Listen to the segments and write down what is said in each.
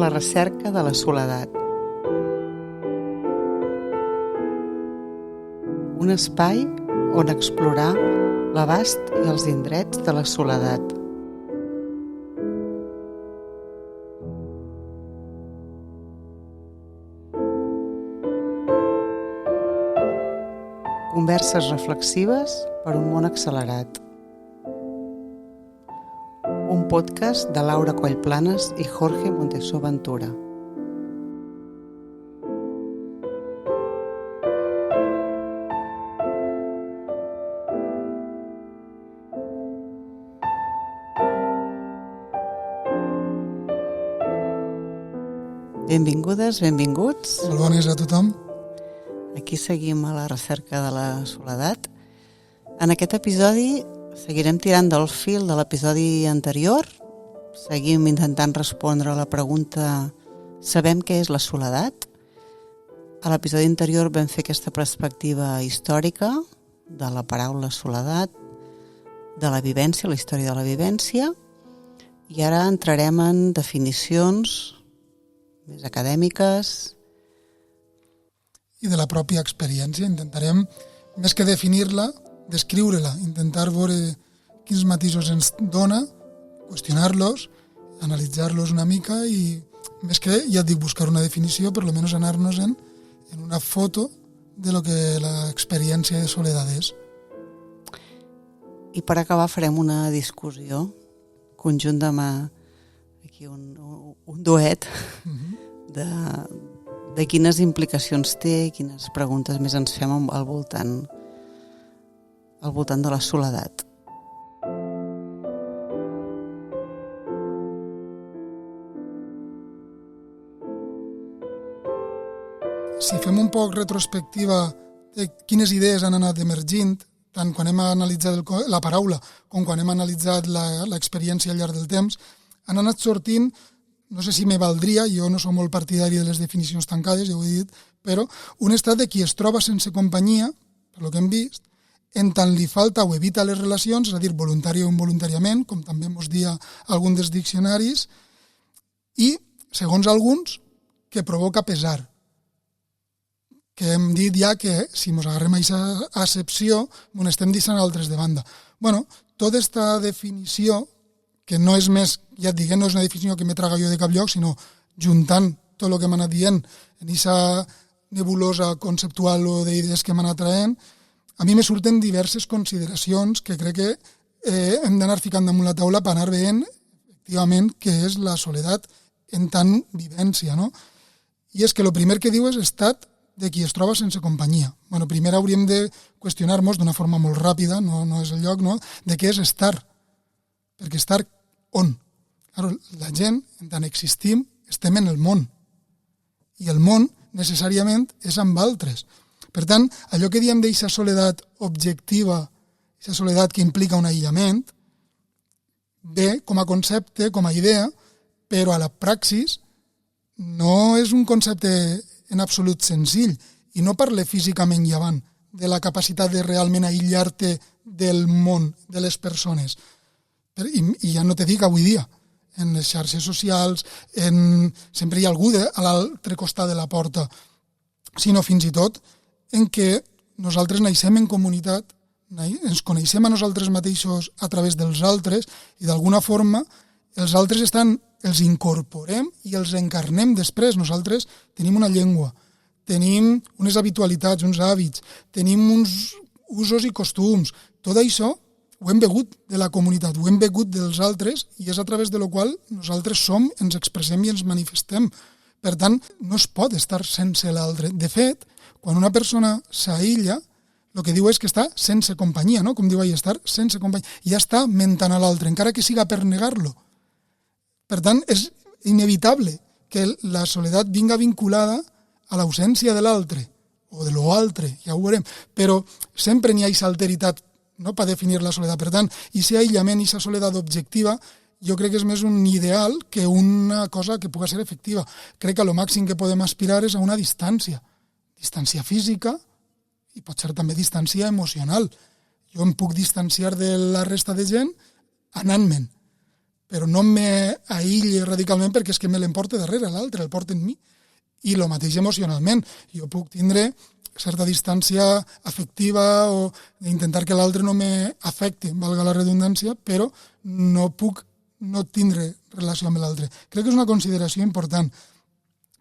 la recerca de la soledat. Un espai on explorar l'abast i els indrets de la soledat. Converses reflexives per un món accelerat. Un podcast de Laura Collplanes i Jorge Montesó Ventura. Benvingudes, benvinguts. Molt bones a tothom. Aquí seguim a la recerca de la soledat. En aquest episodi seguirem tirant del fil de l'episodi anterior. Seguim intentant respondre a la pregunta «Sabem què és la soledat?». A l'episodi anterior vam fer aquesta perspectiva històrica de la paraula soledat, de la vivència, la història de la vivència, i ara entrarem en definicions més acadèmiques i de la pròpia experiència. Intentarem, més que definir-la, descriure-la, intentar veure quins matisos ens dona, qüestionar-los, analitzar-los una mica i, més que, ja et dic, buscar una definició, per almenys anar-nos en una foto de lo que l'experiència de soledat és. I per acabar farem una discussió conjunt aquí un duet de quines implicacions té, quines preguntes més ens fem al voltant de la soledat. Si fem un poc retrospectiva de quines idees han anat emergint, tant quan hem analitzat la paraula com quan hem analitzat l'experiència al llarg del temps, han anat sortint, no sé si me valdria, jo no soc molt partidari de les definicions tancades, ja ho he dit, però un estat de qui es troba sense companyia, per lo que hem vist, en tant li falta o evita les relacions, és a dir, voluntari o involuntàriament, com també ens dia algun dels diccionaris, i, segons alguns, que provoca pesar. Que hem dit ja que, si ens agarrem a aquesta accepció, ens estem deixant altres de banda. Bueno, tota aquesta definició, que no és més, ja et dic, no és una definició que m'he tragat jo de cap lloc, sinó juntant tot el que m'ha anat dient en aquesta nebulosa conceptual o d'idees que m'ha anat traient, a mi me surten diverses consideracions que crec que hem d'anar ficant damunt la taula per anar veient, efectivament, què és la soledat en tant vivència, no? I és que el primer que diu és estat de qui es troba sense companyia. Bueno, primer hauríem de qüestionar-nos d'una forma molt ràpida, no és el lloc, no?, de què és estar. Perquè estar on? Claro, la gent, en tant existim, estem en el món. I el món, necessàriament, és amb altres. Per tant, allò que diem d'eixa soledat objectiva, eixa soledat que implica un aïllament, ve com a concepte, com a idea, però a la praxis no és un concepte en absolut senzill. I no parle físicament llevant de la capacitat de realment aïllar-te del món, de les persones. I ja no te dic avui dia, en les xarxes socials, sempre hi ha algú a l'altre costat de la porta, sinó fins i tot en què nosaltres naixem en comunitat, ens coneixem a nosaltres mateixos a través dels altres i d'alguna forma els altres els incorporem i els encarnem després. Nosaltres tenim una llengua, tenim unes habitualitats, uns hàbits, tenim uns usos i costums. Tot això ho hem begut de la comunitat, ho hem begut dels altres i és a través de lo qual nosaltres som, ens expressem i ens manifestem. Per tant, no es pot estar sense l'altre. De fet, quan una persona s'aïlla, el que diu és que està sense companyia, no? Com diu ahir, estar sense companyia. Ja està mentant a l'altre, encara que siga per negar-lo. Per tant, és inevitable que la soledat vinga vinculada a l'ausència de l'altre, o de l'altre, ja ho veurem. Però sempre n'hi ha aquesta alteritat, no?, per definir la soledat. Per tant, aquest aïllament, aquesta soledat objectiva, jo crec que és més un ideal que una cosa que pugui ser efectiva. Crec que el màxim que podem aspirar és a una distància física i pot ser també distància emocional. Jo em puc distanciar de la resta de gent anant-me'n, però no m'aïlli radicalment perquè és que me l'emporte darrere l'altre, el porta en mi. I el mateix emocionalment. Jo puc tindre certa distància afectiva o intentar que l'altre no m'afecti, valga la redundància, però no puc no tindre relació amb l'altre. Crec que és una consideració important.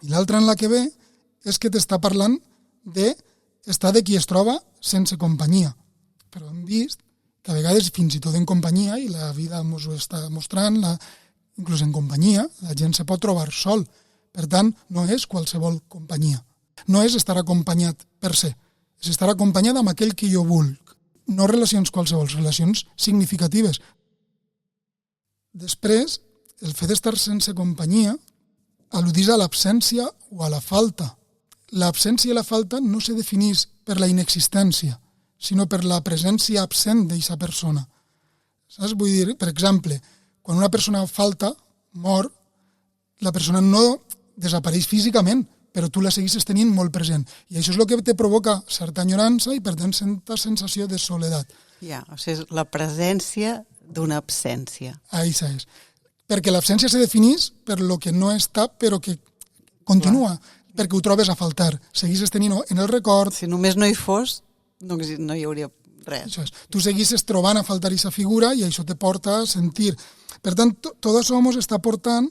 I l'altra en la que ve és que t'està parlant d'estar de qui es troba sense companyia. Però hem vist que a vegades fins i tot en companyia, i la vida ens ho està mostrant, inclús en companyia, la gent se pot trobar sol. Per tant, no és qualsevol companyia. No és estar acompanyat per se. És estar acompanyat amb aquell que jo vulc. No relacions qualsevol, relacions significatives. Després, el fet d'estar sense companyia al·ludís a l'absència o a la falta. L'absència i la falta no se definís per la inexistència, sinó per la presència absent d'aquesta persona. Saps? Vull dir, per exemple, quan una persona falta, mor, la persona no desapareix físicament, però tu la segueixes tenint molt present. I això és el que te provoca certa enyorança i, per tant, certa sensació de soledat. Ja, o sigui, és la presència d'una absència. Això és. Perquè l'absència se definís per lo que no està, però que continua, perquè ho trobes a faltar. Segueixes tenint en el record... Si només no hi fos, no hi hauria res. Això és. Tu segueixes trobant a faltar aquesta figura i això te porta a sentir. Per tant, tot això ens està portant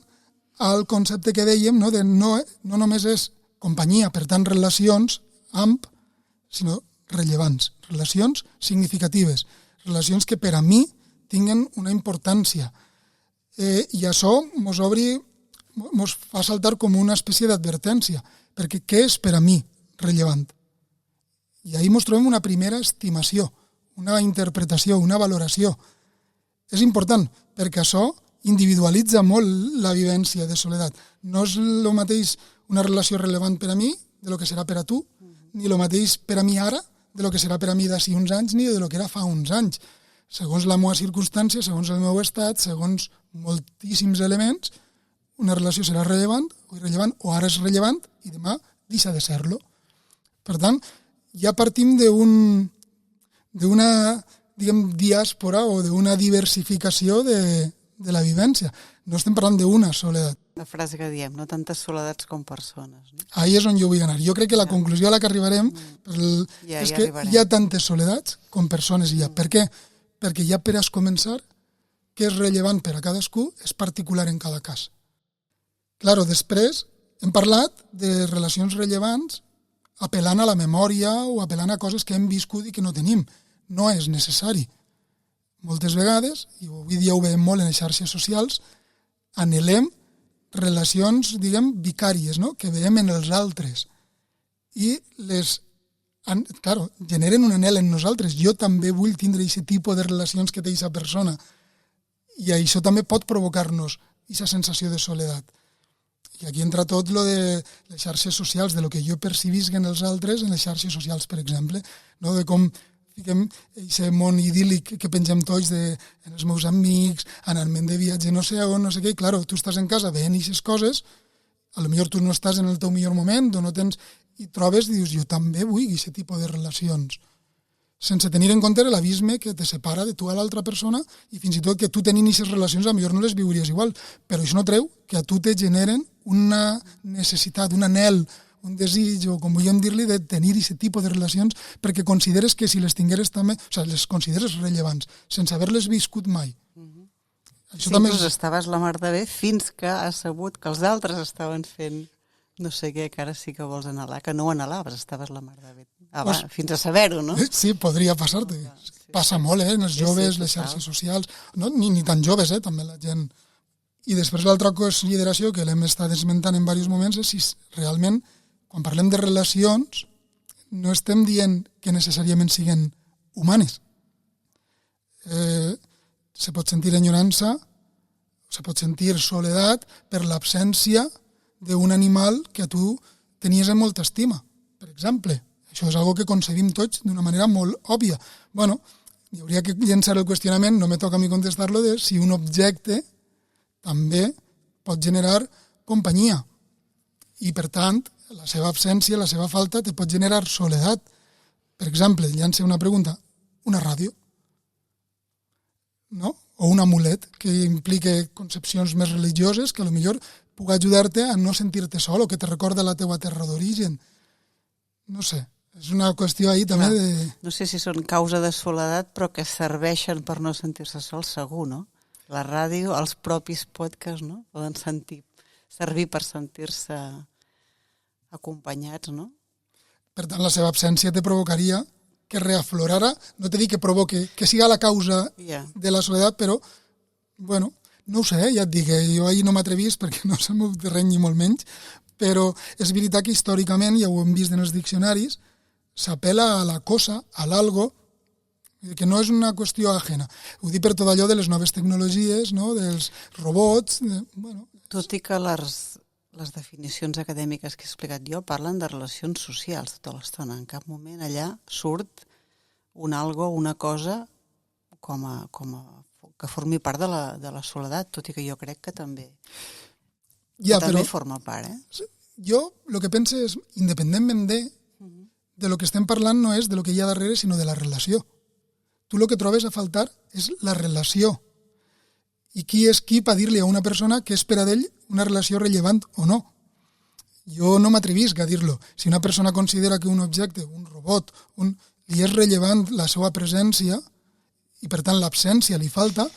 al concepte que dèiem, no, de no només és companyia, per tant, relacions amb, sinó rellevants, relacions significatives, relacions que per a mi tinguen una importància. I això ens fa saltar com una espècie d'advertència, perquè què és per a mi rellevant? I ahir ens trobem una primera estimació, una interpretació, una valoració. És important, perquè això individualitza molt la vivència de soledat. No és el mateix una relació rellevant per a mi de lo que serà per a tu, ni el mateix per a mi ara de lo que serà per a mi d'ací uns anys, ni de lo que era fa uns anys. Segons la meva circumstància, segons el meu estat, segons moltíssims elements, una relació serà rellevant o irrellevant, o ara és rellevant i demà deixa de ser-lo. Per tant, ja partim d'una diàspora o d'una diversificació de la vivència. No estem parlant d'una soledat. La frase que diem, no tantes soledats com persones. No? Ahí és on jo vull anar. Jo crec que la conclusió a la que arribarem és que hi ha tantes soledats com persones hi ha. Per què? Perquè ja per a començar, què és rellevant per a cadascú és particular en cada cas. Claro, després hem parlat de relacions rellevants apel·lant a la memòria o apel·lant a coses que hem viscut i que no tenim. No és necessari. Moltes vegades, i avui dia ho veiem molt en les xarxes socials, anhelem relacions, diguem, vicàries, no? Que veiem en els altres. I generen un anhel en nosaltres. Jo també vull tindre aquest tipus de relacions que té aquesta persona. I això també pot provocar-nos aquesta sensació de soledat. I aquí entra tot lo de les xarxes socials, de lo que jo percibisc en els altres en les xarxes socials, per exemple, no? De com fiquem aquest món idíl·lic que pengem tots en els meus amics, anant-me'n de viatge no sé on, no sé què, i claro, tu estàs en casa veient aquestes coses, a lo millor tu no estàs en el teu millor moment, o no tens, i trobes i dius, jo també vull aquest tipus de relacions, sense tenir en compte l'abisme que te separa de tu a l'altra persona, i fins i tot que tu tenint aquestes relacions a lo millor no les viuries igual, però això no treu que a tu te generen una necessitat, un anhel, un desig, o com volíem dir-li, de tenir aquest tipus de relacions perquè consideres que si les tingueres també, o sigui, les consideres rellevants, sense haver-les viscut mai. Això també estaves la mar de bé fins que has sabut que els altres estaven fent no sé què, que ara sí que vols anhelar, que no ho anhelaves, estaves la mar de bé. Fins a saber-ho, no? Sí, podria passar-te. Passa molt, en els joves, les xarxes socials, no? Ni tan joves, també la gent. I després l'altra consideració que l'hem estat esmentant en diversos moments és si realment, quan parlem de relacions, no estem dient que necessàriament siguin humanes. Se pot sentir enyorança, se pot sentir soledat per l'absència d'un animal que a tu tenies en molta estima, per exemple. Això és una cosa que concebim tots d'una manera molt òbvia. Bueno, hi hauria que llençar el qüestionament, no me toca a mi contestar-lo, de si un objecte també pot generar companyia. I, per tant, la seva absència, la seva falta, te pot generar soledat. Per exemple, llença una pregunta, una ràdio. No? o un amulet que implique concepcions més religioses que potser pugui ajudar-te a no sentir-te sol o que te recorda la teua terra d'origen. No sé, és una qüestió ahí també de... No sé si són causa de soledat, però que serveixen per no sentir-se sol, segur, no? La ràdio, els propis podcasts, no? Poden servir per sentir-se acompanyats, no? Per tant, la seva absència te provocaria que reaflorara, no te dic que provoque, que siga la causa de la soledat, però, bueno, no ho sé, ja et dic, jo ahir no m'atrevís perquè no és el meu terreny ni molt menys, però és veritat que històricament, ja ho hem vist en els diccionaris, s'apela a la cosa, a l'algo, que no és una qüestió ajena. Ho dic per tot allò de les noves tecnologies, no? Dels robots... Bueno. Tot i que les definicions acadèmiques que he explicat jo parlen de relacions socials tota l'estona. En cap moment allà surt un algo, una cosa que formi part de la soledat, tot i que jo crec que també, també forma part. Jo el que penso és, independentment de lo que estem parlant no és de lo que hi ha darrere, sinó de la relació. Tu el que trobes a faltar és la relació. I qui és qui per dir-li a una persona que és per a d'ell una relació rellevant o no. Jo no m'atrevisc a dir-lo. Si una persona considera que un objecte, un robot, li és rellevant la seva presència i per tant l'absència li falta,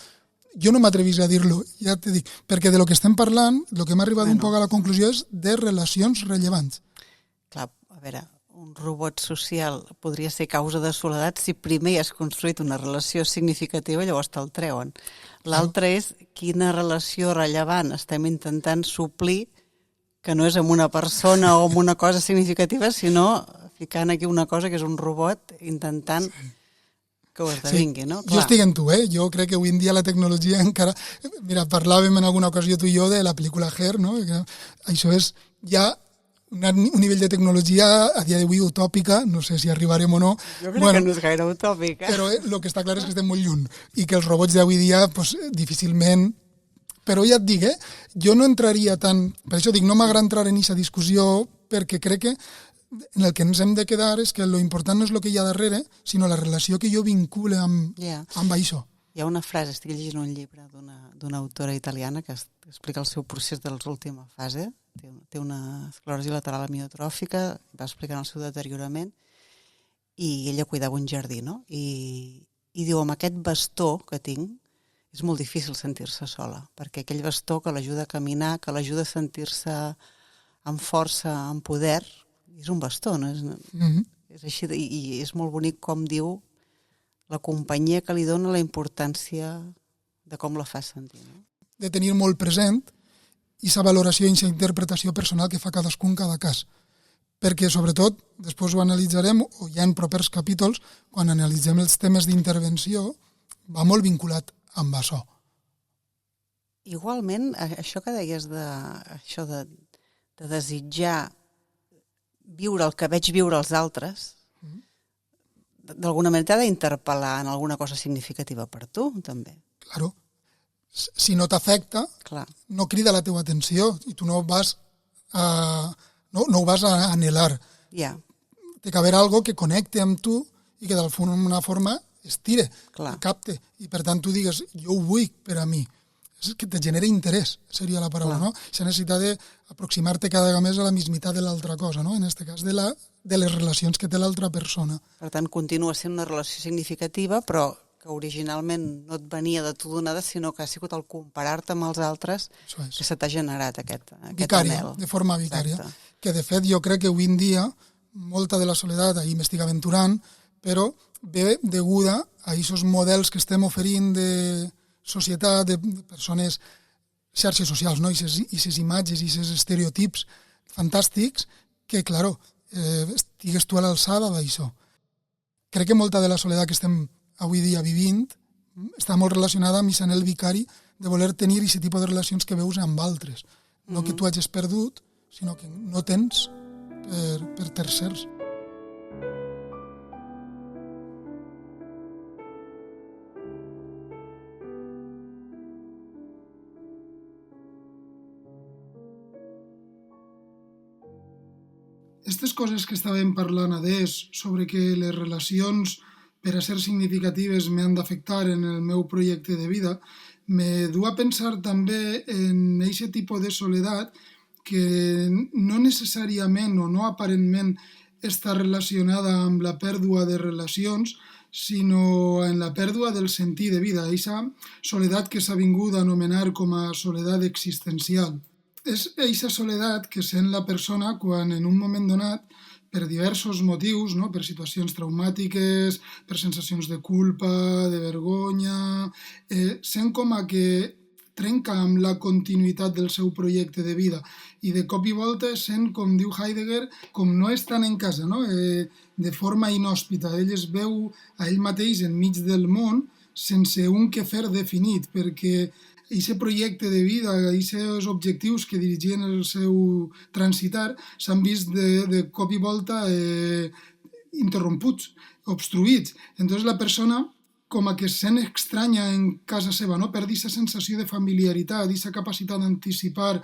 jo no m'atrevisc a dir-lo, ja t'he dit, perquè de lo que estem parlant, el que m'ha arribat un poc a la conclusió és de relacions rellevants. Clar, a veure, un robot social podria ser causa de soledat si primer has construït una relació significativa, llavors te'l treuen. L'altre és quina relació rellevant estem intentant suplir, que no és amb una persona o amb una cosa significativa, sinó ficant aquí una cosa que és un robot intentant que ho esdevingui, no? Clar. Jo estic en tu, Jo crec que avui en dia la tecnologia encara... Mira, parlàvem en alguna ocasió tu i jo de la pel·lícula Her, no? Això és ja un nivell de tecnologia a dia d'avui utòpica, no sé si arribarem o no. Jo crec que no és gaire utòpica. Però el que està clar és que estem molt lluny i que els robots d'avui dia pues, difícilment... Però ja et dic, jo no entraria tant... Per això dic, no m'agrada entrar en aquesta discussió perquè crec que en el que ens hem de quedar és que lo important no és el que hi ha darrere, sinó la relació que jo vincule amb això. Hi ha una frase, estic llegint un llibre d'una autora italiana que explica el seu procés de l'última fase. Té una esclerosi lateral amiotròfica, va explicant el seu deteriorament, i ella cuidava un jardí, no? I diu, amb aquest bastó que tinc, és molt difícil sentir-se sola, perquè aquell bastó que l'ajuda a caminar, que l'ajuda a sentir-se amb força, amb poder, és un bastó, no? És així, i és molt bonic com diu la companyia que li dona la importància de com la fa sentir. No? De tenir molt present i sa valoració i sa interpretació personal que fa cadascun cada cas. Perquè, sobretot, després ho analitzarem, o ja en propers capítols, quan analitzem els temes d'intervenció, va molt vinculat amb això. Igualment, això que deies de desitjar viure el que veig viure els altres, d'alguna manera t'ha d'interpel·lar en alguna cosa significativa per tu, també. Claro. Si no t'afecta, no crida la teva atenció i tu no ho vas a anhelar. Té que haver algo que connecte amb tu i que d'alguna forma estire, capte. I per tant tu digues, jo ho vull per a mi. És que te genera interès, seria la paraula, no? S'ha necessitat d'aproximar-te cada vegada més a la mismitat de l'altra cosa, no? En aquest cas, de les relacions que té l'altra persona. Per tant, continua sent una relació significativa, però que originalment no et venia de tu donada, sinó que ha sigut el comparar-te amb els altres que se t'ha generat aquest anhel. De forma vicària. Que, de fet, jo crec que avui en dia molta de la soledat, ahir m'estic aventurant, però ve deguda a aquests models que estem oferint de societat, de persones, xarxes socials, no? I aquestes imatges i aquests estereotips fantàstics que, claro, estigues tu a l'alçada d'això. Crec que molta de la soledat que estem avui dia vivint està molt relacionada amb aquest anhel vicari de voler tenir aquest tipus de relacions que veus amb altres. No que tu hagis perdut, sinó que no tens per tercers. Aquestes coses que estàvem parlant adés sobre que les relacions per a ser significatives m'han d'afectar en el meu projecte de vida, me du a pensar també en aquest tipus de soledat que no necessàriament o no aparentment està relacionada amb la pèrdua de relacions, sinó en la pèrdua del sentit de vida, aquesta soledat que s'ha vingut a anomenar com a soledat existencial. És aquesta soledat que sent la persona quan en un moment donat, per diversos motius, no? Per situacions traumàtiques, per sensacions de culpa, de vergonya, sent com a que trenca amb la continuïtat del seu projecte de vida i de cop i volta sent, com diu Heidegger, com no estan en casa, no? De forma inhòspita. Ell es veu a ell mateix enmig del món sense un quefer definit, perquè aquest projecte de vida, aquests objectius que dirigien el seu transitar s'han vist de cop i volta interromputs, obstruïts. Entonces la persona com a que es sent estranya en casa seva, no? Perd aquesta sensació de familiaritat, aquesta capacitat d'anticipar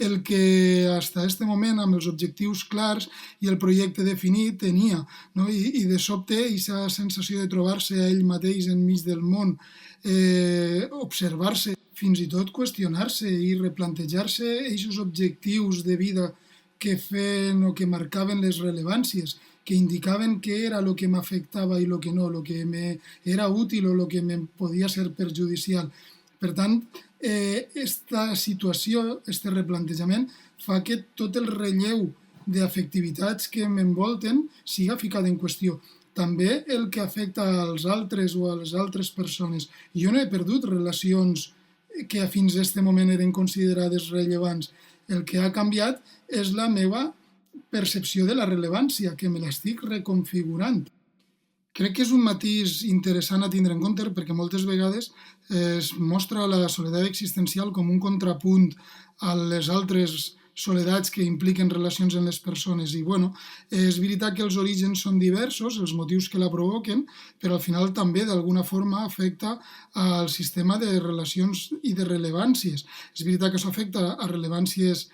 el que fins a aquest moment, amb els objectius clars i el projecte definit, tenia. No? I de sobte, aquesta sensació de trobar-se a ell mateix enmig del món, observar-se, fins i tot qüestionar-se i replantejar-se aquests objectius de vida que feien o que marcaven les rellevàncies, que indicaven què era el que m'afectava i el que no, el que m'era útil o el que me podia ser perjudicial. Per tant, aquesta situació, aquest replantejament, fa que tot el relleu d'afectivitats que m'envolten siga ficat en qüestió. També el que afecta als altres o a les altres persones. Jo no he perdut relacions que fins a aquest moment eren considerades rellevants. El que ha canviat és la meva percepció de la rellevància, que me l'estic reconfigurant. Crec que és un matís interessant a tindre en compte perquè moltes vegades es mostra la soledat existencial com un contrapunt a les altres soledats que impliquen relacions en les persones. I és veritat que els orígens són diversos, els motius que la provoquen, però al final també d'alguna forma afecta al sistema de relacions i de rellevàncies. És veritat que això afecta a rellevàncies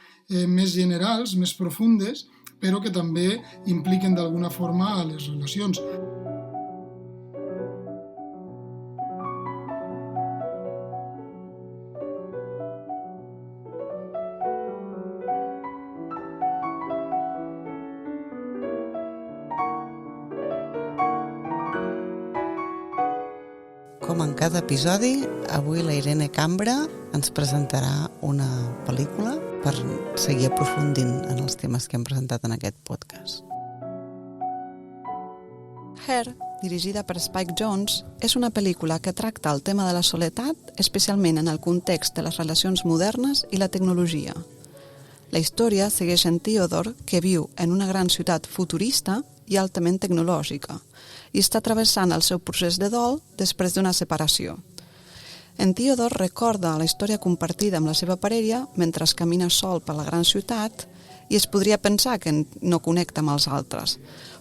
més generals, més profundes, però que també impliquen d'alguna forma a les relacions. Com en cada episodi, avui la Irene Cambra ens presentarà una pel·lícula per seguir aprofundint en els temes que hem presentat en aquest podcast. Her, dirigida per Spike Jonze, és una pel·lícula que tracta el tema de la soledat, especialment en el context de les relacions modernes i la tecnologia. La història segueix en Theodore, que viu en una gran ciutat futurista i altament tecnològica, i està travessant el seu procés de dol després d'una separació. En Theodore recorda la història compartida amb la seva parella mentre camina sol per la gran ciutat i es podria pensar que no connecta amb els altres,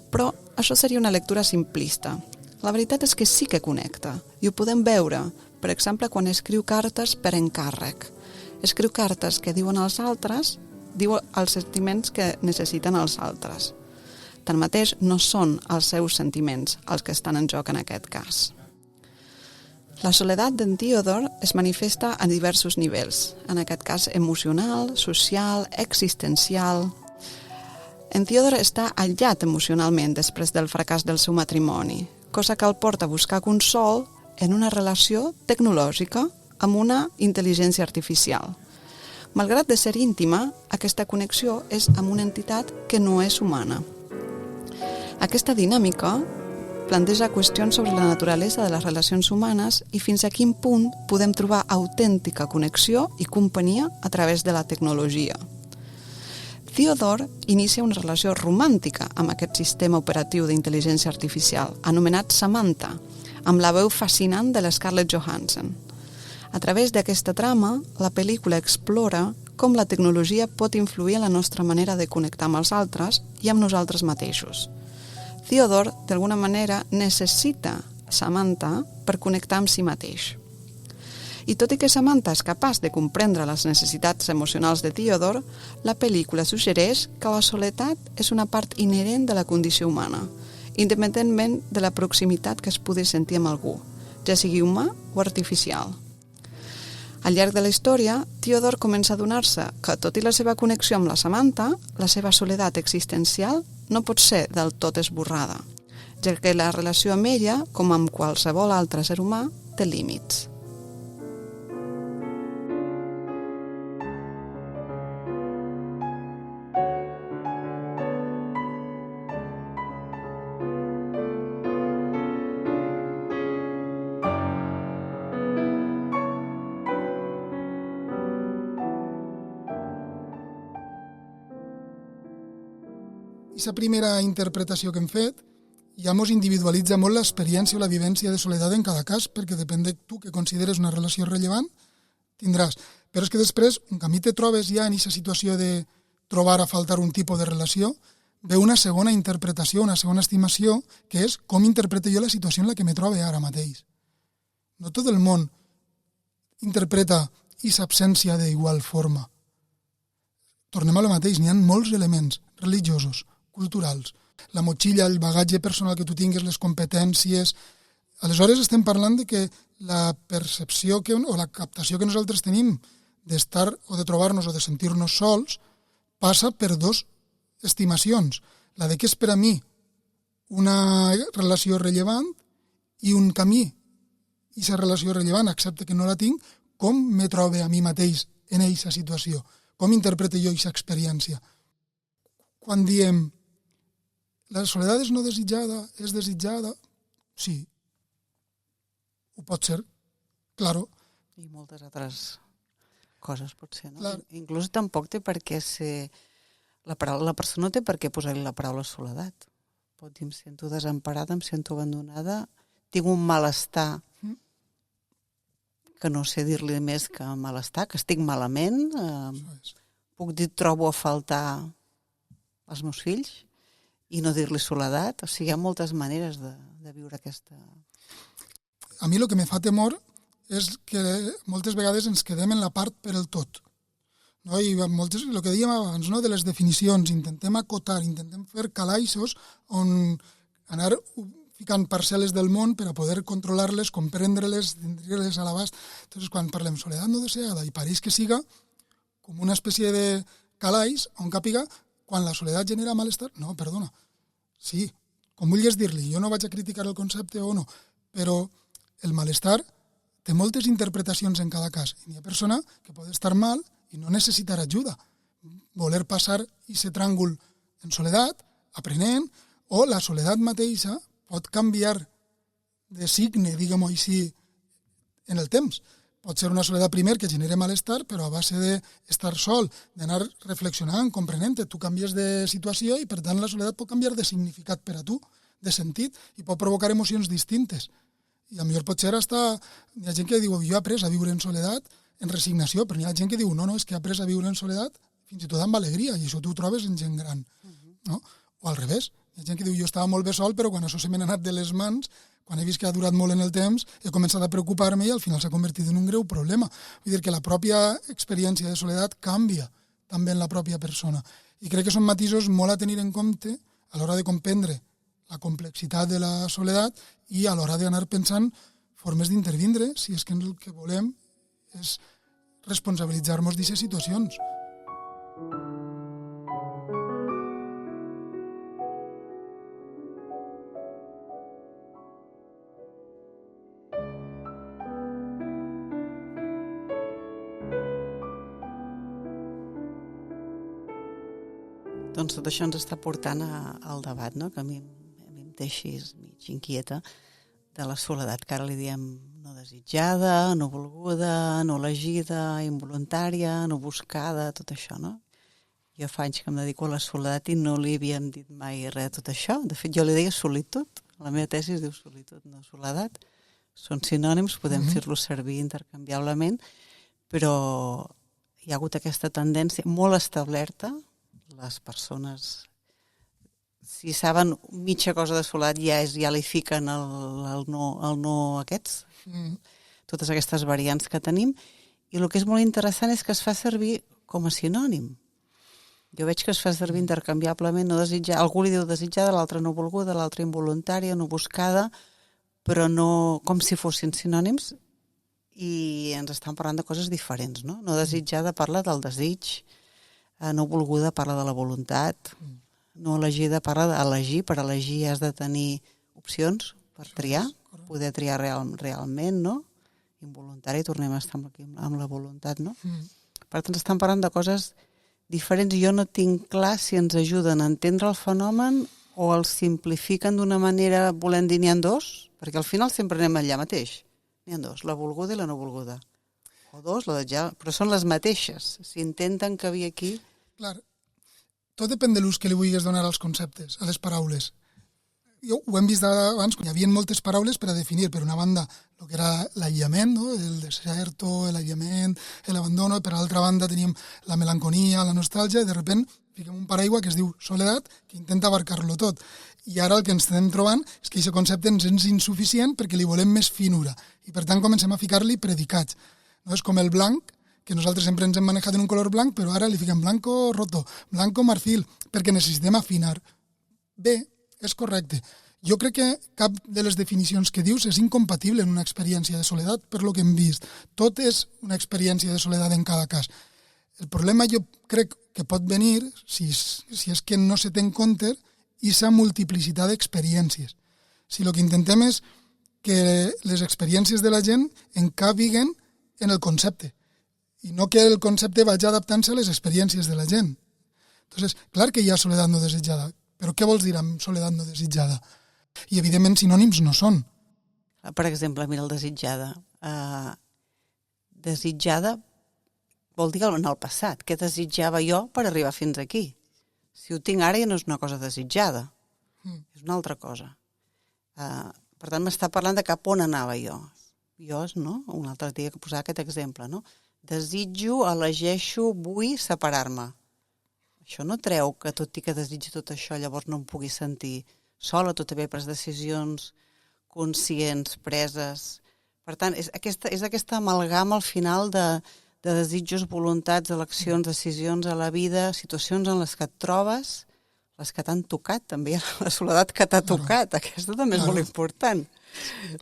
però això seria una lectura simplista. La veritat és que sí que connecta, i ho podem veure, per exemple, quan escriu cartes per encàrrec. Escriu cartes que diuen als altres, diu els sentiments que necessiten els altres. Tanmateix, no són els seus sentiments els que estan en joc en aquest cas. La soledat d'en Theodore es manifesta a diversos nivells, en aquest cas emocional, social, existencial. En Theodore està aïllat emocionalment després del fracàs del seu matrimoni, cosa que el porta a buscar consol en una relació tecnològica amb una intel·ligència artificial. Malgrat de ser íntima, aquesta connexió és amb una entitat que no és humana. Aquesta dinàmica planteja qüestions sobre la naturalesa de les relacions humanes i fins a quin punt podem trobar autèntica connexió i companyia a través de la tecnologia. Theodore inicia una relació romàntica amb aquest sistema operatiu d'intel·ligència artificial, anomenat Samantha, amb la veu fascinant de l'Scarlett Johansson. A través d'aquesta trama, la pel·lícula explora com la tecnologia pot influir en la nostra manera de connectar amb els altres i amb nosaltres mateixos. Theodore, d'alguna manera, necessita Samantha per connectar amb si mateix. I tot i que Samantha és capaç de comprendre les necessitats emocionals de Theodore, la pel·lícula suggereix que la soledat és una part inherent de la condició humana independentment de la proximitat que es pogués sentir amb algú, ja sigui humà o artificial. Al llarg de la història, Theodore comença a adonar-se que, tot i la seva connexió amb la Samantha, la seva soledat existencial no pot ser del tot esborrada, ja que la relació amb ella, com amb qualsevol altre ser humà, té límits. Aquesta primera interpretació que hem fet ja mos individualitza molt l'experiència o la vivència de soledat en cada cas, perquè depèn de tu que consideres una relació rellevant, tindràs. Però és que després, un camí te trobes ja en aquesta situació de trobar a faltar un tipus de relació, ve una segona interpretació, una segona estimació, que és com interpreto jo la situació en la que me trobe ara mateix. No tot el món interpreta aquesta absència d'igual forma. Tornem a lo mateix, n'hi ha molts elements religiosos, culturals, la motxilla, el bagatge personal que tu tingues, les competències. Aleshores estem parlant de que la percepció o la captació que nosaltres tenim d'estar o de trobar-nos o de sentir-nos sols passa per dos estimacions. La de què és per a mi una relació rellevant i un camí. I aquesta relació rellevant, excepte que no la tinc, com me trobe a mi mateix en aquesta situació? Com interpreto jo aquesta experiència? Quan diem la soledat és no desitjada, és desitjada, sí. Ho pot ser, claro. I moltes altres coses, potser, no? Clar. Inclús tampoc té per què ser... La persona no té per què posar-li la paraula soledat. Pot dir, em sento desemparada, em sento abandonada, tinc un malestar que no sé dir-li més que malestar, que estic malament, puc dir trobo a faltar els meus fills i no dir-li soledat. O sigui, hi ha moltes maneres de viure aquesta... A mi el que me fa temor és que moltes vegades ens quedem en la part per el tot. No? I moltes, el que dèiem abans, no? De les definicions, intentem acotar, intentem fer calaixos on anar ficant parcel·les del món per a poder controlar-les, comprendre-les, tindre-les a l'abast. Entonces, quan parlem soledat no deseada, i pareix que siga com una espècie de calaix on càpiga quan la soledat genera malestar. No, perdona. Sí, com vulguis dir-li, jo no vaig a criticar el concepte o no, però el malestar té moltes interpretacions en cada cas. I hi ha persona que pot estar mal i no necessitar ajuda. Voler passar aquest tràngol en soledat, aprenent, o la soledat mateixa pot canviar de signe, diguem-ho així, en el temps. Pot ser una soledat primer que genera malestar, però a base d'estar sol, d'anar reflexionant, comprenent-te, tu canvies de situació i per tant la soledat pot canviar de significat per a tu, de sentit, i pot provocar emocions distintes. I potser potser hi ha gent que diu jo he après a viure en soledat en resignació, però hi ha gent que diu no, és que he après a viure en soledat fins i tot amb alegria, i això tu ho trobes en gent gran. No? O al revés, hi ha gent que diu jo estava molt bé sol, però quan això se m'ha anat de les mans, quan he vist que ha durat molt en el temps, he començat a preocupar-me i al final s'ha convertit en un greu problema. Vull dir que la pròpia experiència de soledat canvia també en la pròpia persona. I crec que són matisos molt a tenir en compte a l'hora de comprendre la complexitat de la soledat i a l'hora d'anar pensant formes d'intervindre si és que el que volem és responsabilitzar-nos d'aquestes situacions. Doncs tot això ens està portant al debat, no? Que a mi em té així mig inquieta, de la soledat, que ara li diem no desitjada, no volguda, no elegida, involuntària, no buscada, tot això, no? Jo fa anys que em dedico a la soledat i no li havíem dit mai res de tot això. De fet, jo li deia solitud. La meva tesi es diu solitud, no soledat. Són sinònims, podem fer-los servir intercanviablement, però hi ha hagut aquesta tendència molt establerta. Les persones, si saben mitja cosa de soledat, ja li fiquen el no aquests, totes aquestes variants que tenim, i el que és molt interessant és que es fa servir com a sinònim. Jo veig que es fa servir intercanviablement, no desitjar, algú li diu desitjada, l'altre no volguda, l'altre involuntària, no buscada, però no com si fossin sinònims, i ens estan parlant de coses diferents, no? No desitjada parla del desig, no volguda parla de la voluntat, no elegida parla d'elegir, per elegir has de tenir opcions per triar, poder triar realment, no? Involuntari, tornem a estar amb la voluntat, no? Per tant, estan parlant de coses diferents. Jo no tinc clar si ens ajuden a entendre el fenomen o el simplifiquen d'una manera volent dir n'hi ha dos, perquè al final sempre anem allà mateix. N'hi ha dos, la volguda i la no volguda. O dos, la desitjada, però són les mateixes. Si intenten cabir aquí... Clar, tot depèn de l'ús que li vulguis donar als conceptes, a les paraules. Ho hem vist abans, hi havia moltes paraules per a definir, per una banda, el que era l'aïllament, no? El deserto, l'aïllament, l'abandono, per l'altra banda teníem la melanconia, la nostàlgia, i de sobte fiquem un paraigua que es diu soledat, que intenta abarcar-lo tot. I ara el que ens estem trobant és que aquest concepte ens és insuficient perquè li volem més finura, i per tant comencem a ficar-li predicats. No? És com el blanc, que nosaltres sempre ens hem manejat en un color blanc, però ara li fiquem blanco roto, blanco marfil, perquè necessitem afinar. Bé, és correcte. Jo crec que cap de les definicions que dius és incompatible en una experiència de soledat, per lo que hem vist. Tot és una experiència de soledat en cada cas. El problema jo crec que pot venir, si és que no se té en compte, aquesta multiplicitat d'experiències. Si el que intentem és que les experiències de la gent encabiguen en el concepte, i no que el concepte vagi adaptant-se a les experiències de la gent. Entonces, clar que hi ha soledat no desitjada, però què vols dir amb soledat no desitjada? I, evidentment, sinònims no són. Per exemple, mira, el desitjada. Desitjada vol dir en el passat. Què desitjava jo per arribar fins aquí? Si ho tinc ara ja no és una cosa desitjada. És una altra cosa. Per tant, m'està parlant de cap on anava jo. Jo, no? Un altre dia que posava aquest exemple, no? Desitjo, elegeixo, vull separar-me. Això no treu que tot i que desitgi tot això llavors no em pugui sentir sola, tot haver pres decisions conscients, preses. Per tant, és aquesta amalgama al final de desitjos, voluntats, eleccions, decisions a la vida, situacions en les que et trobes, les que t'han tocat també, la soledat que t'ha tocat, aquesta també és molt important.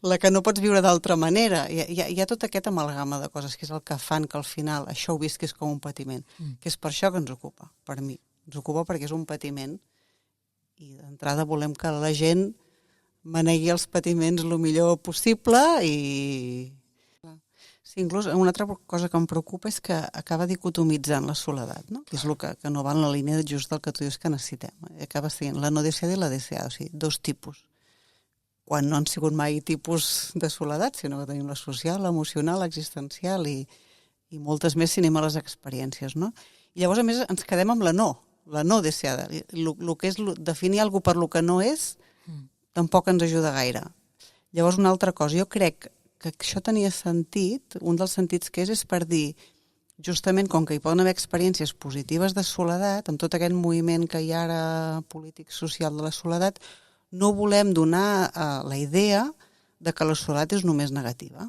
La que no pots viure d'altra manera. Hi ha tota aquesta amalgama de coses que és el que fan que al final això ho visquis com un patiment, que és per això que ens ocupa, per mi. Ens ocupa perquè és un patiment i d'entrada volem que la gent manegui els patiments el millor possible i... Sí, inclús una altra cosa que em preocupa és que acaba dicotomitzant la soledat, no? Que és el que no va en la línia just del que tu dius que necessitem. Acaba sent la no deseada i la deseada, o sigui, dos tipus. Quan no han sigut mai tipus de soledat, sinó que tenim la social, l'emocional, l'existencial i moltes més si anem a les experiències, no? I llavors, a més, ens quedem amb la no deseada. El que és definir alguna cosa per lo que no és, tampoc ens ajuda gaire. Llavors, una altra cosa, jo crec que això tenia sentit, un dels sentits que és per dir, justament com que hi poden haver experiències positives de soledat, amb tot aquest moviment que hi ha ara polític-social de la soledat, no volem donar la idea de que la soledat és només negativa.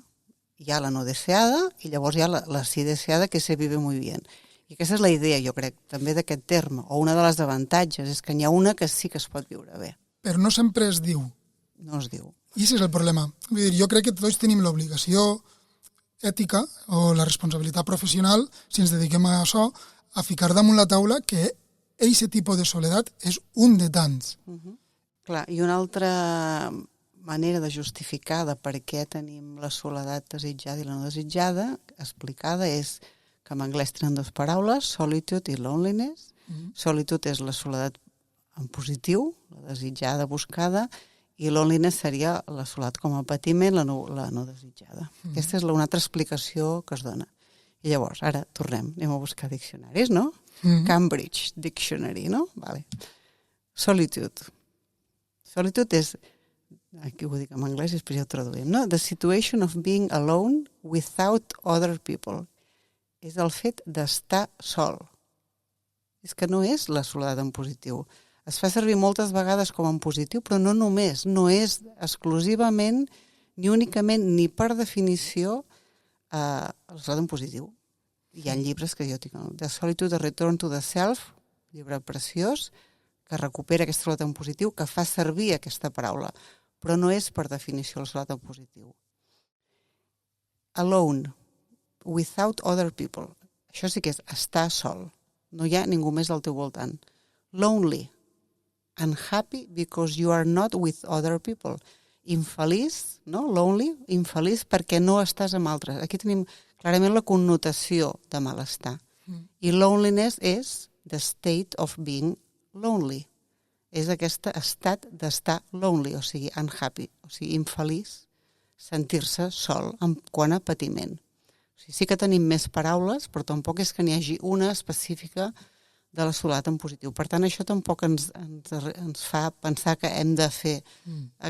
Hi ha la no deseada i llavors hi ha la sí deseada que se vive muy bien. I aquesta és la idea, jo crec, també d'aquest terme, o una de les avantatges, és que n'hi ha una que sí que es pot viure bé. Però no sempre es diu. No es diu. I aquest és el problema. Vull dir, jo crec que tots tenim l'obligació ètica o la responsabilitat professional, si ens dediquem a això, a ficar damunt la taula que aquest tipus de soledat és un de tants. Clar, i una altra manera de justificar de per què tenim la soledat desitjada i la no desitjada, explicada, és que en anglès tenen dues paraules, solitude i loneliness. Solitude és la soledat en positiu, la desitjada, buscada, i loneliness seria la soledat com a patiment, la no desitjada. Aquesta és una altra explicació que es dona. I llavors, ara tornem, anem a buscar diccionaris, no? Cambridge Dictionary, no? Vale. Solitude. Solitude és, aquí ho dic en anglès i després ja ho traduïm, no? The situation of being alone without other people. És el fet d'estar sol. És que no és la soledat en positiu. Es fa servir moltes vegades com en positiu, però no només, no és exclusivament, ni únicament, ni per definició, la soledat en positiu. Hi ha llibres que jo tinc, The Solitude, The Return to the Self, llibre preciós, que recupera aquesta soledat en positiu, que fa servir aquesta paraula, però no és per definició la soledat en positiu. Alone, without other people. Això sí que és estar sol. No hi ha ningú més al teu voltant. Lonely, unhappy because you are not with other people. Infeliç, no? Lonely, infeliç perquè no estàs amb altres. Aquí tenim clarament la connotació de malestar. I loneliness és the state of being lonely. És aquest estat d'estar lonely, o sigui, unhappy, o sigui, infeliç, sentir-se sol en quant a patiment. O sigui, sí que tenim més paraules, però tampoc és que n'hi hagi una específica de la soledat en positiu. Per tant, això tampoc ens fa pensar que hem de fer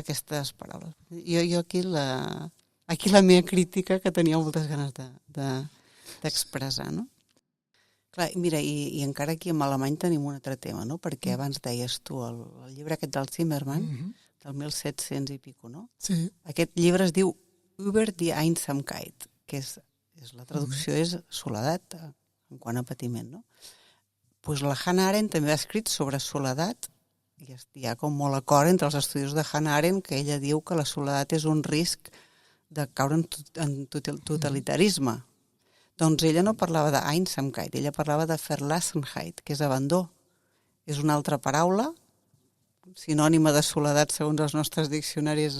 aquestes paraules. Jo aquí la meva crítica que tenia moltes ganes d'expressar, no? Clar, mira, i encara aquí en alemany tenim un altre tema, no? Perquè abans deies tu el llibre aquest del Zimmermann, del 1700 i pico, no? Sí. Aquest llibre es diu Über die Einsamkeit, que és la traducció és soledat en quant a patiment, no? Pues la Hannah Arendt també ha escrit sobre soledat, i hi ha com molt acord entre els estudis de Hannah Arendt que ella diu que la soledat és un risc de caure en totalitarisme. Doncs ella no parlava d'Einsamkeit, ella parlava de Verlassenheit, que és abandó. És una altra paraula, sinònima de soledat segons els nostres diccionaris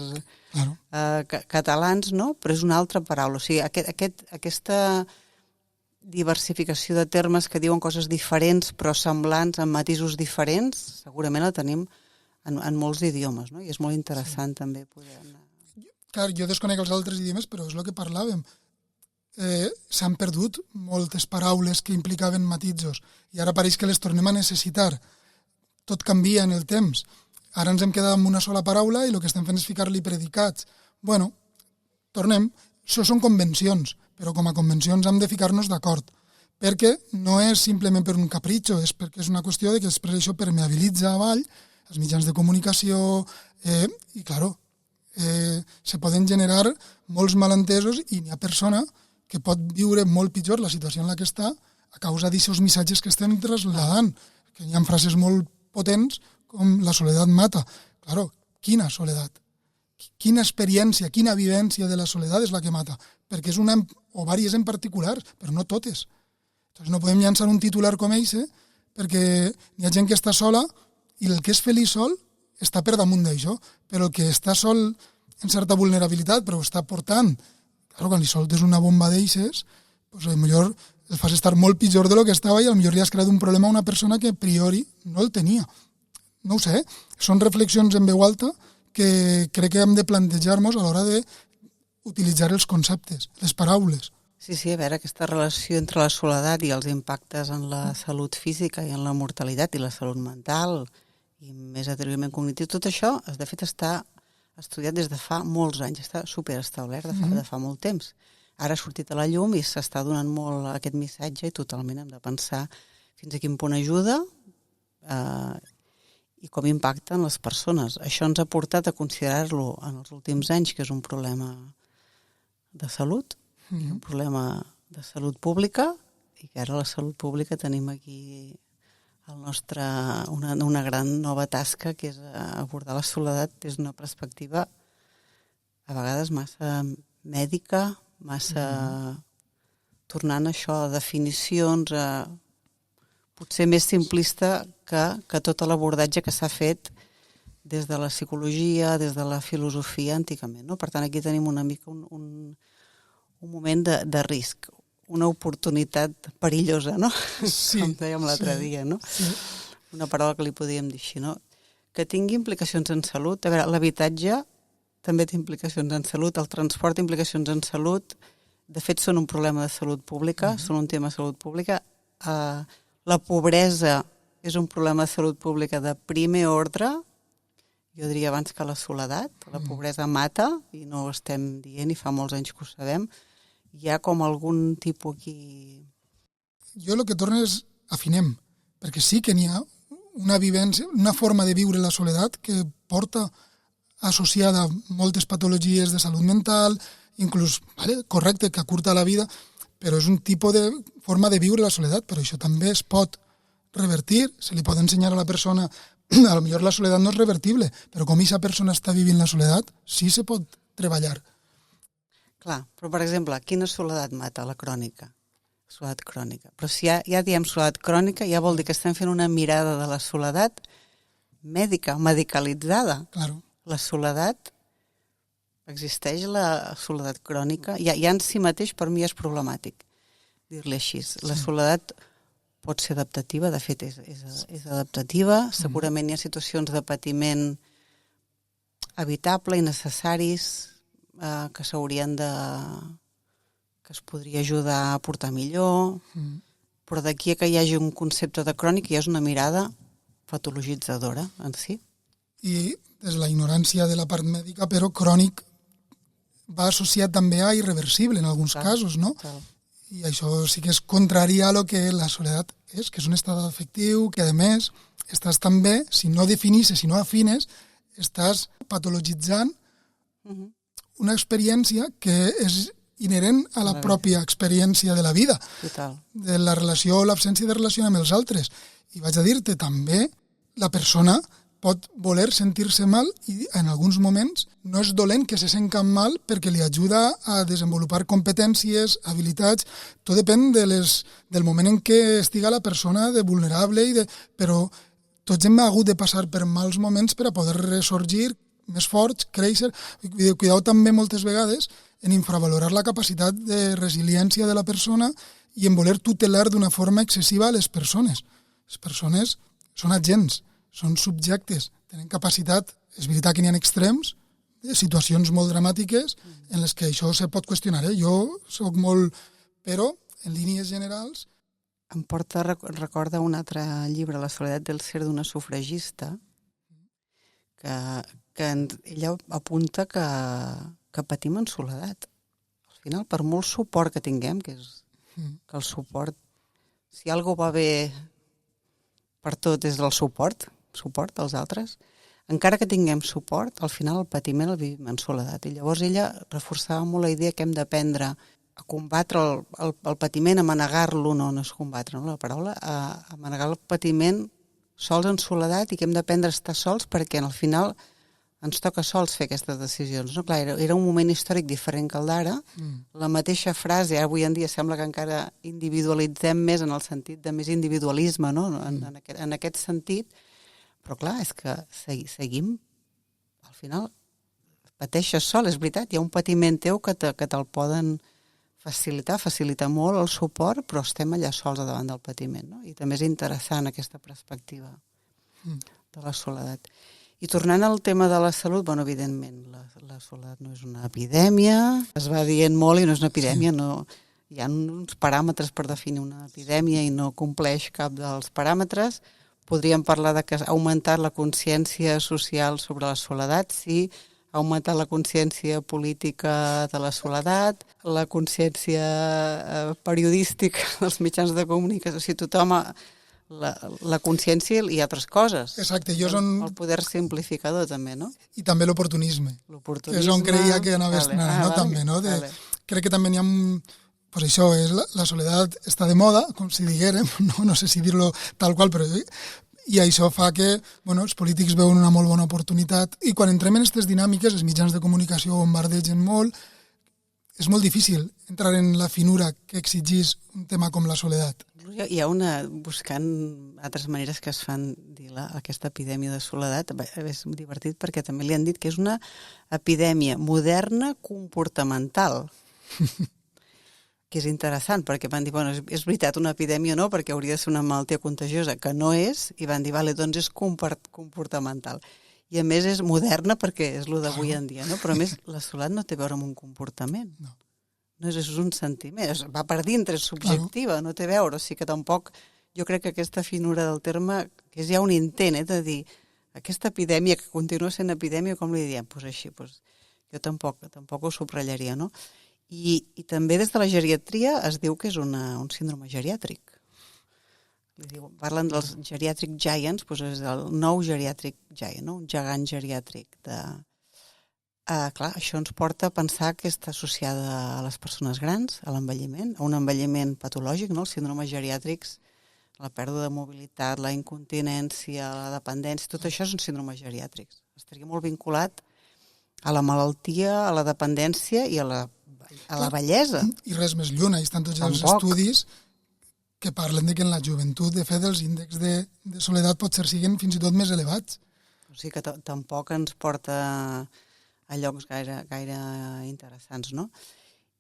catalans, no? Però és una altra paraula. O sigui, aquesta diversificació de termes que diuen coses diferents però semblants, amb matisos diferents, segurament la tenim en molts idiomes, no? I és molt interessant també poder anar... Clar, jo desconec els altres idiomes, però és el que parlàvem. S'han perdut moltes paraules que implicaven matisos i ara pareix que les tornem a necessitar. Tot canvia en el temps. Ara ens hem quedat amb una sola paraula i el que estem fent és ficar-li predicats. Bueno, tornem. Això són convencions, però com a convencions hem de ficar-nos d'acord, perquè no és simplement per un capritxo, és perquè és una qüestió de que després això permeabilitza avall els mitjans de comunicació i, claro, se poden generar molts malentesos i n'hi ha persona que pot viure molt pitjor la situació en la que està a causa d'aquests missatges que estem trasladant, que hi ha frases molt potents com la soledat mata. Claro, quina soledat? Quina experiència, quina vivència de la soledat és la que mata? Perquè és una, o diverses en particular, però no totes. Entonces no podem llançar un titular com eixe perquè hi ha gent que està sola i el que és feliç sol està per damunt d'això, però el que està sol en certa vulnerabilitat però ho està portant, claro, quan li soltes una bomba d'eixes, pues potser el fas estar molt pitjor de lo que estava i potser li has creat un problema a una persona que a priori no el tenia. No ho sé, són reflexions en veu alta que crec que hem de plantejar-nos a l'hora d'utilitzar els conceptes, les paraules. Sí, a veure, aquesta relació entre la soledat i els impactes en la salut física i en la mortalitat i la salut mental i més atribuïment cognitiu, tot això, de fet, està estudiat des de fa molts anys, està superestablert de fa molt temps. Ara ha sortit a la llum i s'està donant molt aquest missatge i totalment hem de pensar fins a quin punt ajuda i com impacta en les persones. Això ens ha portat a considerar-lo en els últims anys que és un problema de salut, un problema de salut pública i que ara la salut pública tenim aquí una gran nova tasca que és abordar la soledat des d'una perspectiva a vegades massa mèdica, massa tornant a això a definicions potser més simplista que tot l'abordatge que s'ha fet des de la psicologia, des de la filosofia antigament, no? Per tant, aquí tenim una mica un moment de risc, una oportunitat perillosa, no? Sí, com dèiem l'altre dia, no? Sí. Una paraula que li podíem dir així, no? Que tingui implicacions en salut. A veure, l'habitatge també té implicacions en salut, el transport té implicacions en salut, de fet són un problema de salut pública, són un tema de salut pública. La pobresa és un problema de salut pública de primer ordre, jo diria abans que la soledat, la pobresa mata, i no ho estem dient, i fa molts anys que ho sabem. Hi ha com algun tipus aquí... Jo el que torno és afinem, perquè sí que n'hi ha una vivència, una forma de viure la soledat que porta associada a moltes patologies de salut mental, inclús, correcte, que acurta la vida, però és un tipus de forma de viure la soledat, però això també es pot revertir, se li pot ensenyar a la persona, a lo millor la soledat no és revertible, però com aquesta persona està vivint la soledat, sí se pot treballar. Clar, però per exemple, quina soledat mata la crònica? Soledat crònica. Però si ja diem soledat crònica, ja vol dir que estem fent una mirada de la soledat mèdica, medicalitzada. Claro. La soledat, existeix la soledat crònica, ja en si mateix per mi és problemàtic dir-li així. La soledat pot ser adaptativa, de fet és adaptativa, segurament hi ha situacions de patiment evitable i necessaris que s'haurien de... que es podria ajudar a portar millor, però d'aquí que hi hagi un concepte de crònic ja és una mirada patologitzadora en si. I des de la ignorància de la part mèdica, però crònic va associat també a irreversible en alguns casos, no? I això sí que és contrari a lo que la soledat és, que és un estat afectiu, que a més estàs també, si no definisses, si no afines, estàs patologitzant una experiència que és inherent a la pròpia experiència de la vida, Total. de la relació o l'absència de relació amb els altres. I vaig a dir-te, també la persona pot voler sentir-se mal i en alguns moments no és dolent que se sent mal perquè li ajuda a desenvolupar competències, habilitats, tot depèn del moment en què estiga la persona de vulnerable, però tots hem hagut de passar per mals moments per a poder ressorgir més forts, créixer. Cuideu també moltes vegades en infravalorar la capacitat de resiliència de la persona i en voler tutelar d'una forma excessiva a les persones. Les persones són agents, són subjectes, tenen capacitat, és veritat que n'hi ha extrems, situacions molt dramàtiques en les que això se pot qüestionar. Jo soc molt... Però, en línies generals... Em porta a recordar un altre llibre, La soledat del ser, d'una sufragista, que ella apunta que patim en soledat. Al final, per molt suport que tinguem, que el suport, si alguna va bé per tot és el suport als altres, encara que tinguem suport, al final el patiment el vivim en soledat. I llavors ella reforçava molt la idea que hem d'aprendre a combatre el patiment, a manegar-lo, no és combatre, no, la paraula, a manegar el patiment sols en soledat i que hem d'aprendre a estar sols perquè al final ens toca sols fer aquestes decisions. No? Clar, era un moment històric diferent que el d'ara. La mateixa frase, avui en dia sembla que encara individualitzem més en el sentit de més individualisme, no? En aquest sentit, però clar, és que seguim, al final, pateixes sol, és veritat, hi ha un patiment teu que te'l poden facilitar molt el suport, però estem allà sols davant del patiment, no? I també és interessant aquesta perspectiva de la soledat. I tornant al tema de la salut, bueno, evidentment, la soledat no és una epidèmia, es va dient molt i no és una epidèmia, no, hi ha uns paràmetres per definir una epidèmia i no compleix cap dels paràmetres. Podríem parlar de que ha augmentat la consciència social sobre la soledat, sí, ha augmentat la consciència política de la soledat, la consciència periodística dels mitjans de comunicació, o sigui, tothom... La consciència i altres coses. Exacte, el poder simplificador també, no? I també l'oportunisme. L'oportunisme... És on creia que anaves anant, no? També, no? Crec que també n'hi ha... Pues això és, la soledat està de moda, com si diguérem, no sé si dir-lo tal qual, però... I això fa que els polítics veuen una molt bona oportunitat i quan entrem en aquestes dinàmiques, els mitjans de comunicació bombardegen molt, és molt difícil entrar en la finura que exigís un tema com la soledat. Hi ha buscant altres maneres que es fan dir aquesta epidèmia de soledat, és divertit perquè també li han dit que és una epidèmia moderna comportamental, que és interessant perquè van dir, bueno, és veritat una epidèmia no, perquè hauria de ser una malaltia contagiosa, que no és, i van dir, vale, doncs és comportamental. I a més és moderna perquè és el d'avui en dia, no? Però a més la soledat no té a veure amb un comportament. No és un sentiment, va per dintre, és subjectiva, no té a veure, o sigui que tampoc, jo crec que aquesta finura del terme, que és ja un intent, de dir, aquesta epidèmia que continua sent epidèmia, com li diem? Doncs així, jo tampoc ho subratllaria, no? I també des de la geriatria es diu que és un síndrome geriàtric. Parlen dels geriatric giants, doncs és el nou geriatric giant, no? Un gegant geriàtric de... clar, això ens porta a pensar que està associada a les persones grans, a l'envelliment, a un envelliment patològic, no? Els síndromes geriàtrics, la pèrdua de mobilitat, la incontinència, la dependència, tot això són síndromes geriàtrics. Estaria molt vinculat a la malaltia, a la dependència i a la vellesa. I res més lluny, hi estan tots els estudis que parlen de que en la joventut, de fet, els índexs de soledat potser siguin fins i tot més elevats. O sigui que tampoc ens porta a llocs gaire interessants, no?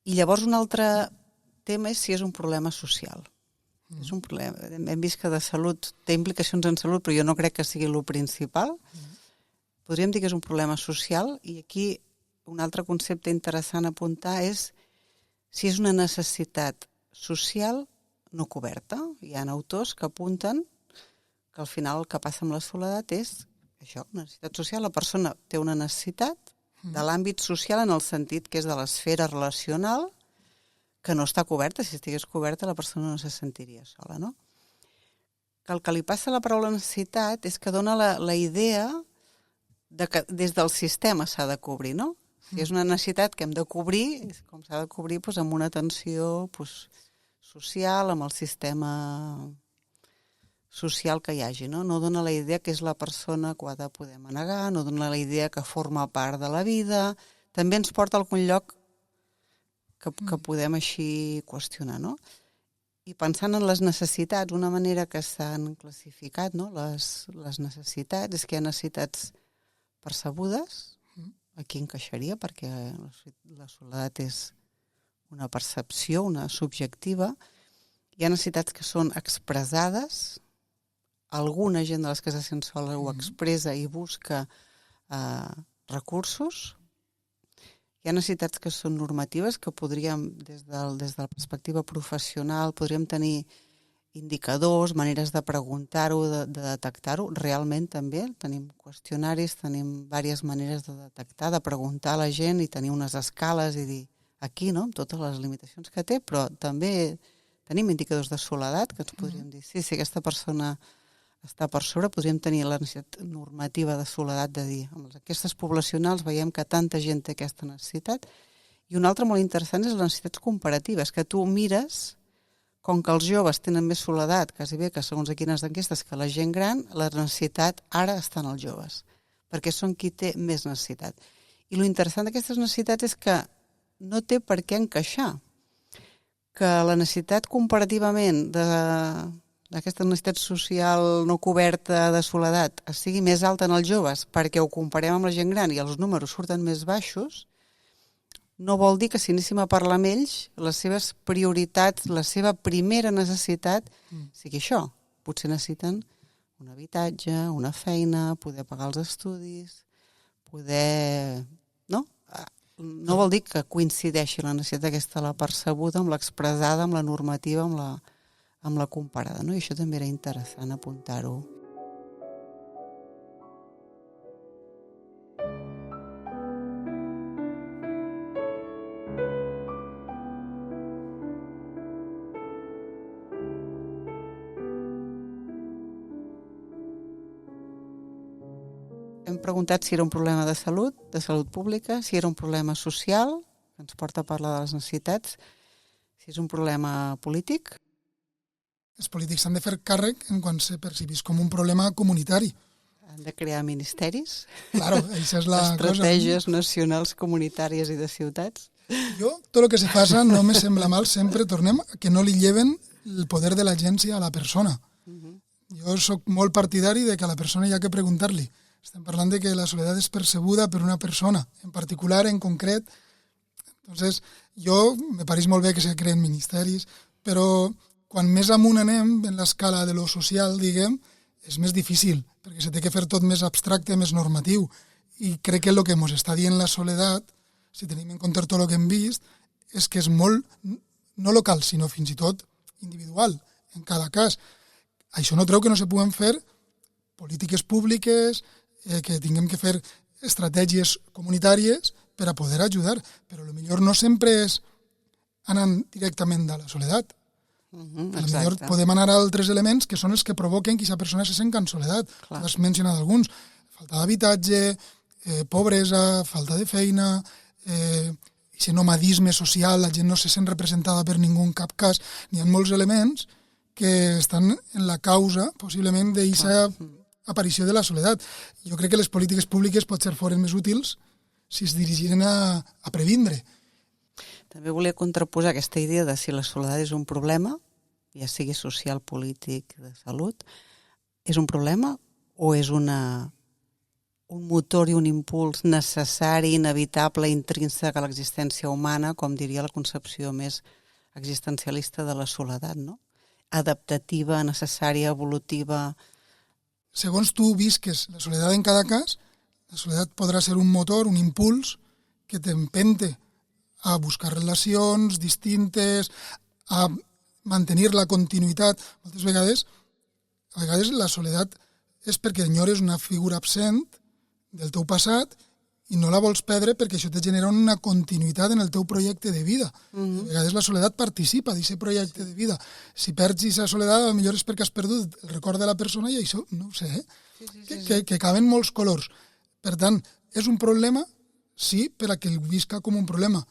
I llavors un altre tema és si és un problema social. És un problema. Hem vist que de salut té implicacions en salut, però jo no crec que sigui el principal. Podríem dir que és un problema social, i aquí un altre concepte interessant a apuntar és si és una necessitat social no coberta. Hi ha autors que apunten que al final el que passa amb la soledat és això, una necessitat social. La persona té una necessitat de l'àmbit social en el sentit que és de l'esfera relacional que no està coberta. Si estigués coberta, la persona no se sentiria sola, no? Que el que li passa a la paraula necessitat és que dona la idea de que des del sistema s'ha de cobrir, no? Si és una necessitat que hem de cobrir, com s'ha de cobrir doncs, amb una atenció social, amb el sistema social que hi hagi, no? No dona la idea que és la persona que ho ha de poder manegar, no dona la idea que forma part de la vida, també ens porta a algun lloc que podem així qüestionar, no? I pensant en les necessitats, una manera que s'han classificat, no? Les necessitats, és que hi ha necessitats percebudes, aquí encaixaria, perquè la soledat és una percepció, una subjectiva. Hi ha necessitats que són expressades, alguna gent de les que se sent sola ho expressa i busca recursos. Hi ha necessitats que són normatives, que podríem, des de la perspectiva professional, podríem tenir indicadors, maneres de preguntar-ho, de detectar-ho. Realment també tenim qüestionaris, tenim diverses maneres de detectar, de preguntar a la gent i tenir unes escales i dir aquí, no?, amb totes les limitacions que té, però també tenim indicadors de soledat que ens podríem dir, sí, si aquesta persona està per sobre, podríem tenir la necessitat normativa de soledat de dir, amb aquestes poblacionals veiem que tanta gent té aquesta necessitat. I una altra molt interessant és les necessitats comparatives, que tu mires, com que els joves tenen més soledat, quasi bé que segons quines enquestes que la gent gran, la necessitat ara està en els joves, perquè són qui té més necessitat. I lo interessant d'aquestes necessitats és que no té per què encaixar, que la necessitat comparativament d'aquesta necessitat social no coberta de soledat sigui més alta en els joves perquè ho comparem amb la gent gran i els números surten més baixos, no vol dir que si anéssim a parlar amb ells, les seves prioritats, la seva primera necessitat sigui això. Potser necessiten un habitatge, una feina, poder pagar els estudis, poder... No vol dir que coincideixi la necessitat aquesta, la percebuda, amb l'expressada, amb la normativa, amb la comparada, no? I això també era interessant apuntar-ho. Hem preguntat si era un problema de salut pública, si era un problema social, que ens porta a parlar de les necessitats, si és un problema polític. Els polítics s'han de fer càrrec en quan se percibís com un problema comunitari. Han de crear ministeris. Claro, això és la estratègies nacionals, comunitàries i de ciutats. Jo, tot el que se faça no me sembla mal, sempre tornem que no li lleven el poder de l'agència a la persona. Jo sóc molt partidari de que a la persona hi ha que preguntar-li. Estem parlant de que la soledat és percebuda per una persona, en particular, en concret. Entonces, me pareix molt bé que se creen ministeris, però quan més amunt anem en l'escala de lo social, diguem, és més difícil, perquè se té que fer tot més abstracte, més normatiu. I crec que el que ens està dient la soledat, si tenim en compte tot el que hem vist, és que és molt, no local, sinó fins i tot individual, en cada cas. Això no treu que no se puguen fer polítiques públiques, que tinguem que fer estratègies comunitàries per a poder ajudar, però potser no sempre és anant directament de la soledat. Potser podem anar a altres elements que són els que provoquen que aquesta persona se sent en soledat. Has mencionat alguns. Falta d'habitatge, pobresa, falta de feina, aquest nomadisme social, la gent no se sent representada per ningú en cap cas. N'hi ha molts elements que estan en la causa, possiblement, d'aquesta aparició de la soledat. Jo crec que les polítiques públiques potser foren més útils si es dirigiren a previndre. També volia contraposar aquesta idea de si la soledat és un problema, ja sigui social, polític, de salut, és un problema o és un motor i un impuls necessari, inevitable, intrínsec a l'existència humana, com diria la concepció més existencialista de la soledat, no? Adaptativa, necessària, evolutiva. Segons tu visques la soledat en cada cas, la soledat podrà ser un motor, un impuls que t'empente a buscar relacions distintes, a mantenir la continuïtat. Moltes vegades, la soledat és perquè enyores una figura absent del teu passat i no la vols perdre perquè això te genera una continuïtat en el teu projecte de vida. A vegades la soledat participa d'aquest projecte de vida. Si perds aquesta soledat, potser és perquè has perdut el record de la persona i això, no ho sé, que caben molts colors. Per tant, és un problema? Sí, per a que el visca com un problema.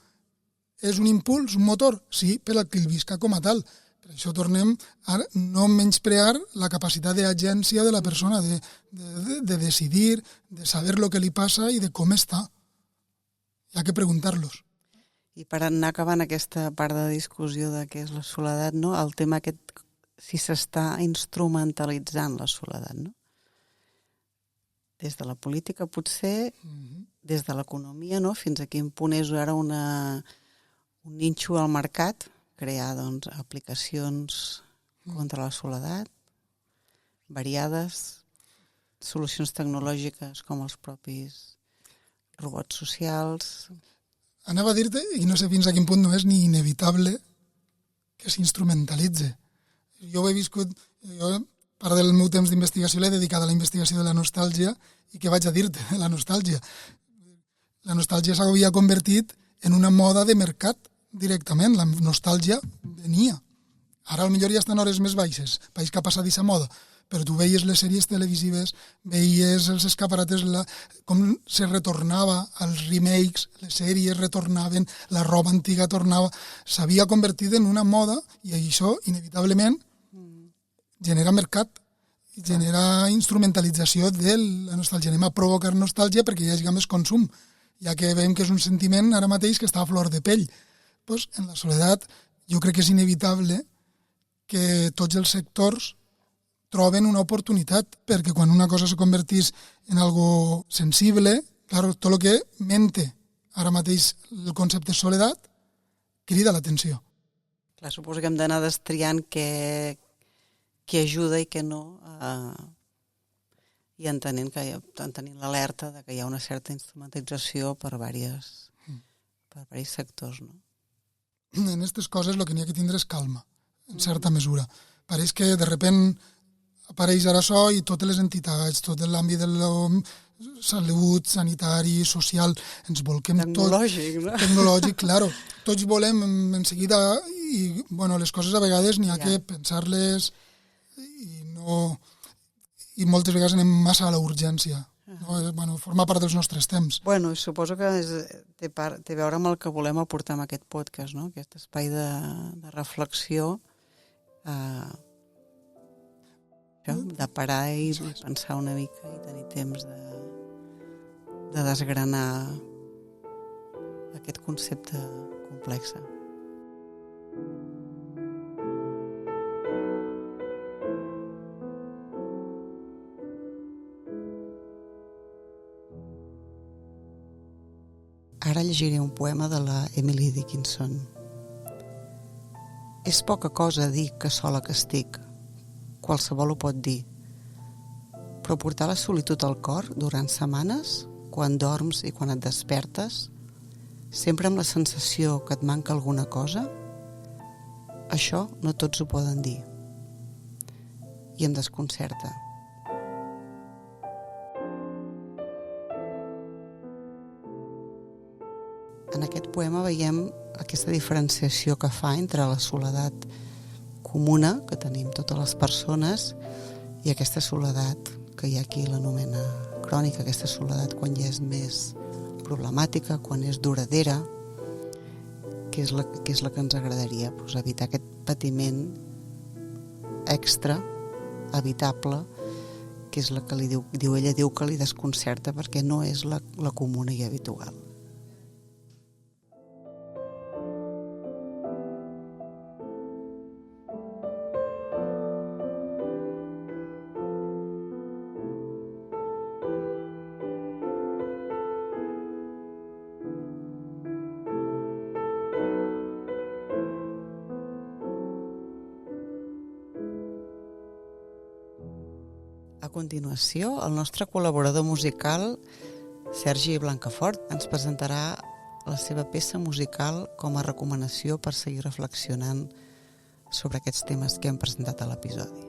És un impuls, un motor? Sí, per a que el visca com a tal. Per això tornem a no menysprear la capacitat d'agència de la persona, de decidir, de saber el que li passa i de com està. Hi ha que preguntar-los. I per anar acabant aquesta part de discussió de què és la soledat, no? El tema aquest, si s'està instrumentalitzant la soledat, no? Des de la política, potser, des de l'economia, no? Fins a quin punt és ara un nínxol al mercat, crear doncs, aplicacions contra la soledat, variades, solucions tecnològiques com els propis robots socials. Anava a dir-te, i no sé fins a quin punt no és ni inevitable que s'instrumentalitze. Jo ho he viscut, part del meu temps d'investigació l'he dedicat a la investigació de la nostàlgia i què vaig a dir-te de la nostàlgia? La nostàlgia s'havia convertit en una moda de mercat directament, la nostàlgia venia. Ara potser ja estan hores més baixes, país que ha passat aquesta moda, però tu veies les sèries televisives, veies els escaparates, com se retornava als remakes, les sèries retornaven, la roba antiga tornava, s'havia convertit en una moda i això, inevitablement, genera mercat, genera instrumentalització de la nostàlgia. Anem a provocar nostàlgia perquè hi hagi més consum, ja que veiem que és un sentiment ara mateix que està a flor de pell. Pues, en la soledat jo crec que és inevitable que tots els sectors troben una oportunitat, perquè quan una cosa se convertís en algo sensible, claro, tot el que mente ara mateix el concepte de soledat crida l'atenció. Clar, suposo que hem d'anar destriant què ajuda i què no, i entenent l'alerta de que hi ha una certa instrumentalització per varis sectors, no? En aquestes coses el que n'hi ha que tindre és calma, en certa mesura. Pareix que de repent apareix ara això i totes les entitats, tot l'àmbit de la salut, sanitari, social, ens volquem tecnològic, tot. No? Tecnològic, claro. Tots volem en seguida i, bueno, les coses a vegades n'hi ha que pensar-les i moltes vegades anem massa a la urgència. No? Bueno, forma part dels nostres temps. Bueno, suposo que té a veure amb el que volem aportar amb aquest podcast, no? Aquest espai de reflexió, de parar i pensar una mica i tenir temps de desgranar aquest concepte complex. Ara llegiré un poema de la Emily Dickinson. És poca cosa dir que sola que estic. Qualsevol ho pot dir. Però portar la solitud al cor durant setmanes, quan dorms i quan et despertes, sempre amb la sensació que et manca alguna cosa, això no tots ho poden dir. I em desconcerta. En aquest poema veiem aquesta diferenciació que fa entre la soledat comuna que tenim totes les persones i aquesta soledat que hi ha aquí l'anomena crònica, aquesta soledat quan ja és més problemàtica, quan és duradera, que és la que ens agradaria, evitar aquest patiment extra, evitable, que és la que ella diu que li desconcerta perquè no és la comuna i habitual. A continuació, el nostre col·laborador musical, Sergi Blancafort, ens presentarà la seva peça musical com a recomanació per seguir reflexionant sobre aquests temes que hem presentat a l'episodi.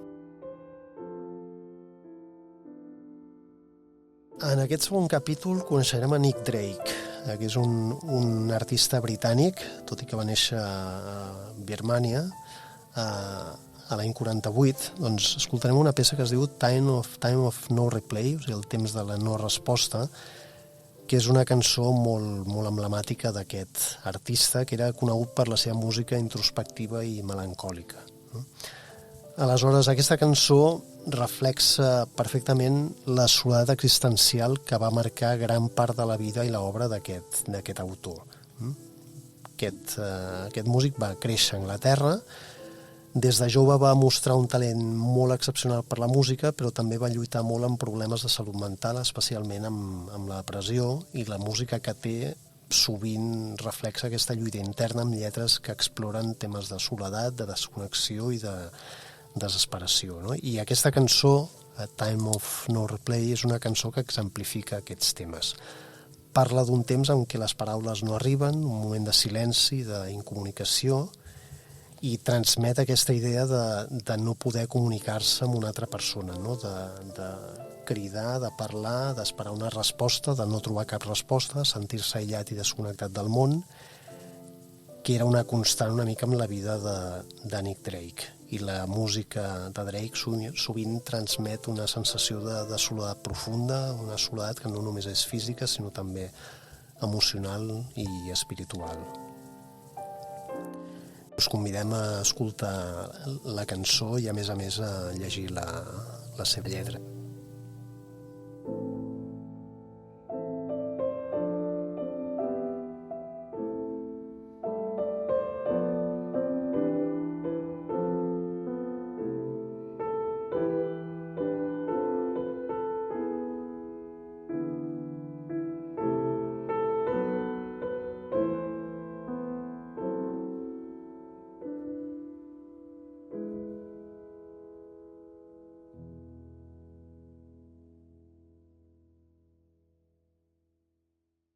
En aquest segon capítol coneixerem a Nick Drake, que és un artista britànic, tot i que va néixer a Birmània, a l'any 48, doncs escoltarem una peça que es diu Time of No Replay, o sigui, el temps de la no resposta, que és una cançó molt, molt emblemàtica d'aquest artista, que era conegut per la seva música introspectiva i melancòlica. Aleshores, aquesta cançó reflexa perfectament la soledat existencial que va marcar gran part de la vida i l'obra d'aquest autor. Aquest músic va créixer a Anglaterra. Des de jove va mostrar un talent molt excepcional per la música, però també va lluitar molt amb problemes de salut mental, especialment amb la depressió, i la música que té sovint reflexa aquesta lluita interna amb lletres que exploren temes de soledat, de desconnexió i de desesperació. No? I aquesta cançó, Time of No Replay, és una cançó que exemplifica aquests temes. Parla d'un temps en què les paraules no arriben, un moment de silenci, d'incomunicació, i transmet aquesta idea de no poder comunicar-se amb una altra persona, no? De cridar, de parlar, d'esperar una resposta, de no trobar cap resposta, sentir-se aïllat i desconnectat del món, que era una constant una mica amb la vida de Nick Drake. I la música de Drake sovint transmet una sensació de soledat profunda, una soledat que no només és física, sinó també emocional i espiritual. Us convidem a escoltar la cançó i, a més, a llegir la seva lletra.